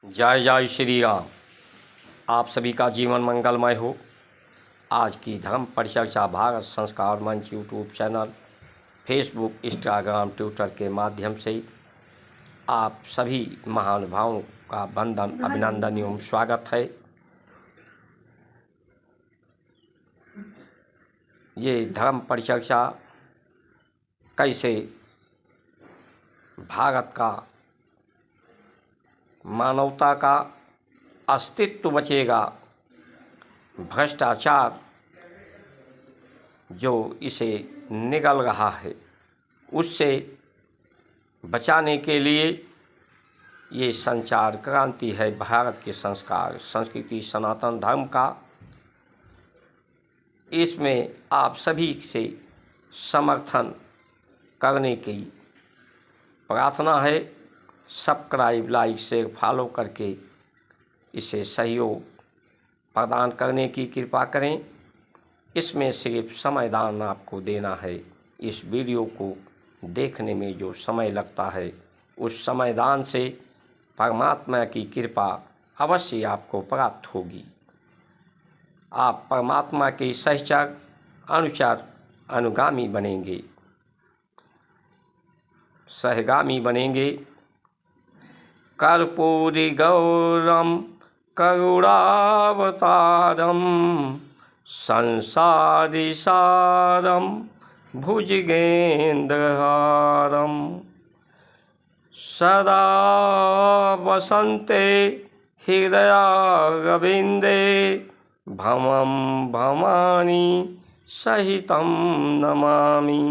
जय जय श्री राम। आप सभी का जीवन मंगलमय हो। आज की धर्म परिचर्चा भारत संस्कार मंच YouTube channel, Facebook, Instagram, Twitter के माध्यम से आप सभी महानुभावों का वंदन, अभिनंदन एवं स्वागत है। ये धर्म परिचर्चा कैसे भारत का, मानवता का अस्तित्व बचेगा, भ्रष्टाचार जो इसे निगल रहा है उससे बचाने के लिए ये संचार क्रांति है भारत के संस्कार, संस्कृति, सनातन धर्म का। इसमें आप सभी से समर्थन करने की प्रार्थना है। सब्सक्राइब, लाइक, शेयर, फॉलो करके इसे सहयोग प्रदान करने की कृपा करें। इसमें सिर्फ समयदान आपको देना है। इस वीडियो को देखने में जो समय लगता है उस समयदान से परमात्मा की कृपा अवश्य आपको प्राप्त होगी। आप परमात्मा के सहचर, अनुचर, अनुगामी बनेंगे, सहगामी बनेंगे। कर्पूरी गौरम करुणावतारम संसारी सारम भुजगेन्द्रहारम सदा वसन्ते हृदयारविन्दे भमं भवानी सहितं नमामि।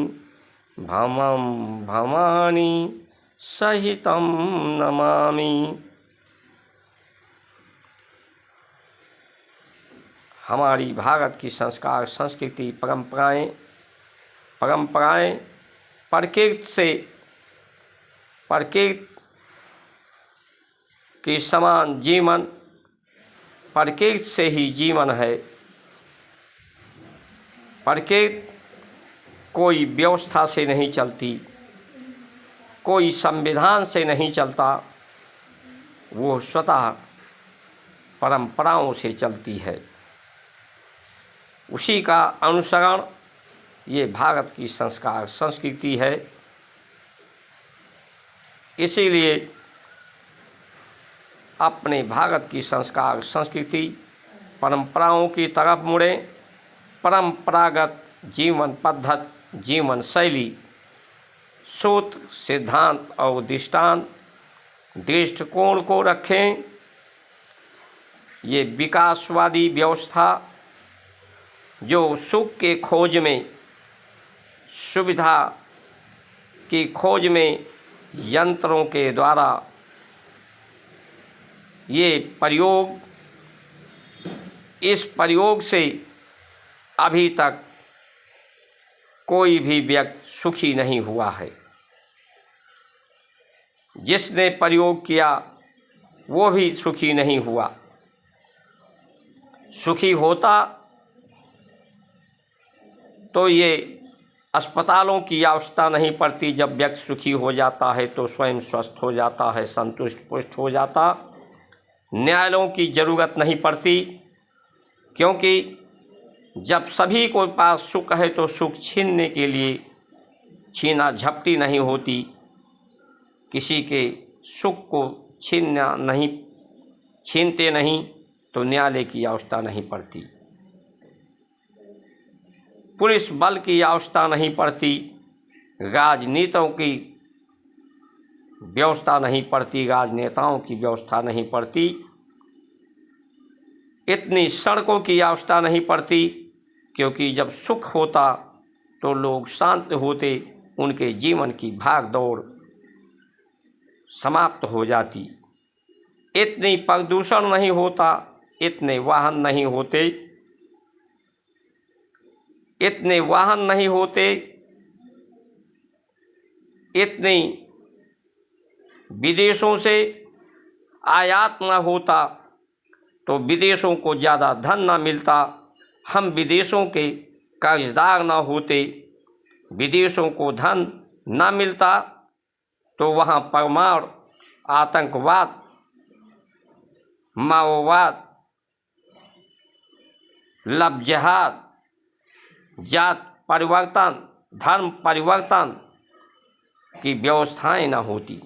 भमं भवानी सहितं नमामि। हमारी भारत की संस्कार, संस्कृति, परंपराएं प्रकृति के समान जीवन, प्रकृति से ही जीवन है। प्रकृति कोई व्यवस्था से नहीं चलती, कोई संविधान से नहीं चलता, वो स्वतः परंपराओं से चलती है। उसी का अनुसरण ये भारत की संस्कार, संस्कृति है। इसीलिए अपने भारत की संस्कार, संस्कृति, परंपराओं की तरफ मुड़े। परंपरागत जीवन पद्धति, जीवन शैली, सूत्र, सिद्धांत और दृष्टिकोण को रखें। ये विकासवादी व्यवस्था जो सुख के खोज में, सुविधा की खोज में यंत्रों के द्वारा ये प्रयोग, इस प्रयोग से अभी तक कोई भी व्यक्ति सुखी नहीं हुआ है। जिसने प्रयोग किया वो भी सुखी नहीं हुआ। सुखी होता तो ये अस्पतालों की आवश्यकता नहीं पड़ती। जब व्यक्ति सुखी हो जाता है तो स्वयं स्वस्थ हो जाता है, संतुष्ट पुष्ट हो जाता। न्यायालयों की ज़रूरत नहीं पड़ती, क्योंकि जब सभी को पास सुख है तो सुख छीनने के लिए छीना झपटी नहीं होती। किसी के सुख को छीनते नहीं तो न्यायालय की आवश्यकता नहीं पड़ती, पुलिस बल की आवश्यकता नहीं पड़ती, राजनीतियों की व्यवस्था नहीं पड़ती, राजनेताओं की व्यवस्था नहीं पड़ती, इतनी सड़कों की आवश्यकता नहीं पड़ती। क्योंकि जब सुख होता तो लोग शांत होते, उनके जीवन की भाग दौड़ समाप्त हो जाती। इतनी प्रदूषण नहीं होता, इतने वाहन नहीं होते, इतनी विदेशों से आयात न होता तो विदेशों को ज़्यादा धन न मिलता। हम विदेशों के कर्जदार न होते, विदेशों को धन न मिलता तो वहाँ परमाणु आतंकवाद माओवाद, लव जिहाद, जात परिवर्तन, धर्म परिवर्तन की व्यवस्थाएं न होती,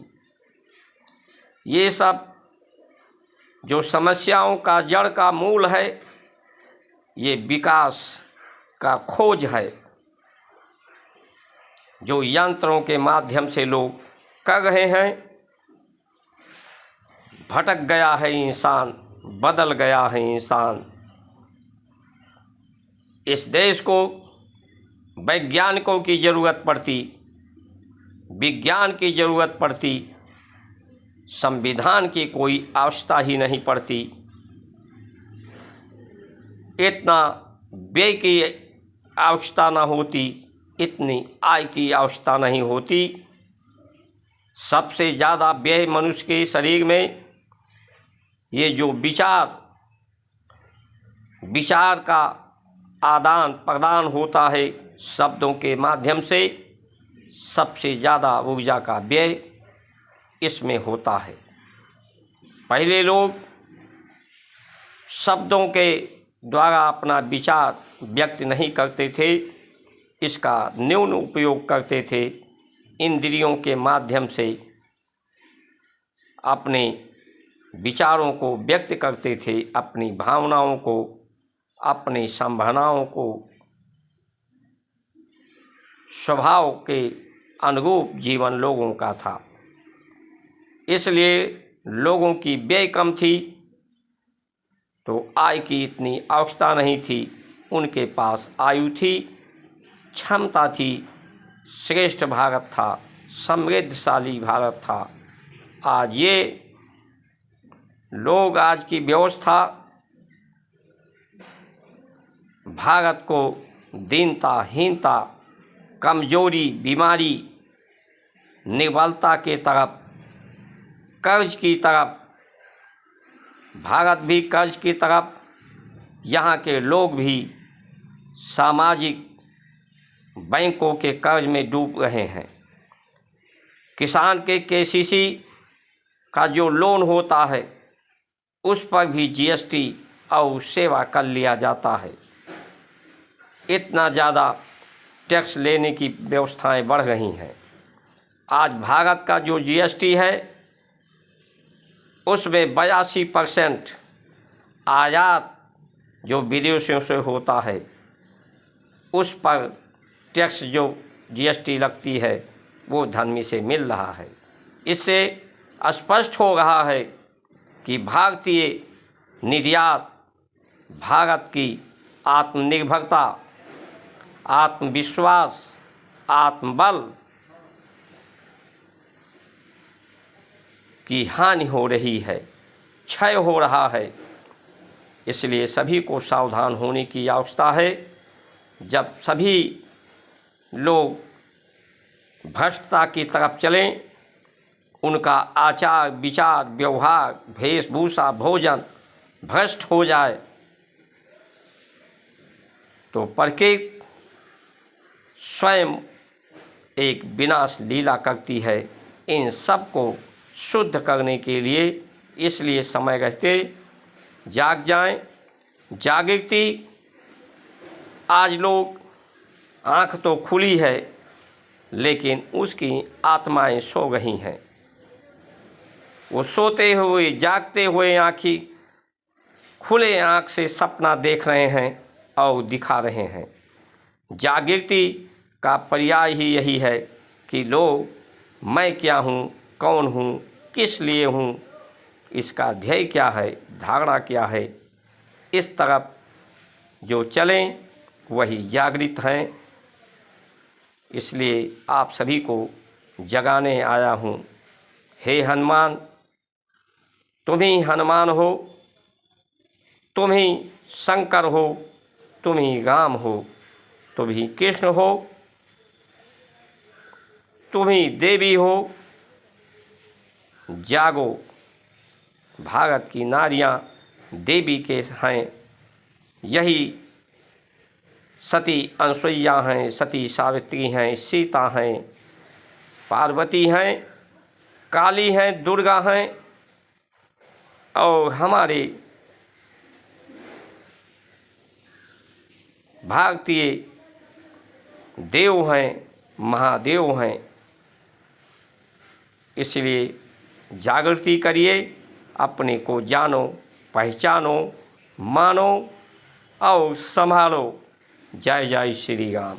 ये सब जो समस्याओं का जड़ का मूल है, ये विकास का खोज है जो यंत्रों के माध्यम से लोग कर रहे हैं। भटक गया है इंसान, बदल गया है इंसान। इस देश को वैज्ञानिकों की ज़रूरत पड़ती, विज्ञान की ज़रूरत पड़ती, संविधान की कोई आवश्यकता ही नहीं पड़ती। इतना व्यय की आवश्यकता न होती, इतनी आय की आवश्यकता नहीं होती। सबसे ज़्यादा व्यय मनुष्य के शरीर में ये जो विचार का आदान प्रदान होता है शब्दों के माध्यम से, सबसे ज़्यादा ऊर्जा का व्यय इसमें होता है। पहले लोग शब्दों के द्वारा अपना विचार व्यक्त नहीं करते थे, इसका न्यून उपयोग करते थे। इंद्रियों के माध्यम से अपने विचारों को व्यक्त करते थे, अपनी भावनाओं को, अपनी संभावनाओं को स्वभाव के अनुरूप जीवन लोगों का था। इसलिए लोगों की व्यय कम थी तो आय की इतनी आवश्यकता नहीं थी। उनके पास आयु थी, क्षमता थी, श्रेष्ठ भारत था, समृद्धशाली भारत था। आज ये लोग, आज की व्यवस्था भारत को दीनता, हीनता, कमजोरी, बीमारी, निर्बलता के तरफ, कर्ज की तरफ, भारत भी कर्ज की तरफ, यहाँ के लोग भी सामाजिक बैंकों के कर्ज में डूब रहे हैं। किसान के केसीसी का जो लोन होता है उस पर भी जीएसटी और सेवा कर लिया जाता है। इतना ज़्यादा टैक्स लेने की व्यवस्थाएं बढ़ रही हैं। आज भारत का जो जीएसटी है उसमें 82% आयात जो विदेशों से होता है उस पर टैक्स जो जीएसटी लगती है वो धर्मी से मिल रहा है। इससे स्पष्ट हो रहा है कि भारतीय निर्यात, भारत की आत्मनिर्भरता, आत्मविश्वास, आत्मबल की हानि हो रही है, क्षय हो रहा है। इसलिए सभी को सावधान होने की आवश्यकता है। जब सभी लोग भ्रष्टता की तरफ चलें, उनका आचार विचार व्यवहार वेशभूषा भोजन भ्रष्ट हो जाए तो प्रकृति स्वयं एक विनाश लीला करती है। इन सब को शुद्ध करने के लिए इसलिए समय रहते जाग जाएं। जागृति, आज लोग आँख तो खुली है लेकिन उसकी आत्माएं सो रही हैं। वो सोते हुए जागते हुए आँखी खुले आँख से सपना देख रहे हैं और दिखा रहे हैं। जागृति का पर्याय ही यही है कि लोग मैं क्या हूँ, कौन हूँ, किस लिए हूँ, इसका ध्येय क्या है, धारणा क्या है, इस तरफ जो चलें वही जागृत हैं। इसलिए आप सभी को जगाने आया हूँ। हे हनुमान, तुम ही हनुमान हो, तुम ही शंकर हो, तुम ही राम हो, तुम ही कृष्ण हो, तुम ही देवी हो। जागो, भारत की नारियां देवी के हैं। यही सती अनुसुईया हैं, सती सावित्री हैं, सीता हैं, पार्वती हैं, काली हैं, दुर्गा हैं। और हमारे भारतीय देव हैं, महादेव हैं। इसलिए जागृति करिए, अपने को जानो, पहचानो, मानो और संभालो। जय जय श्री राम।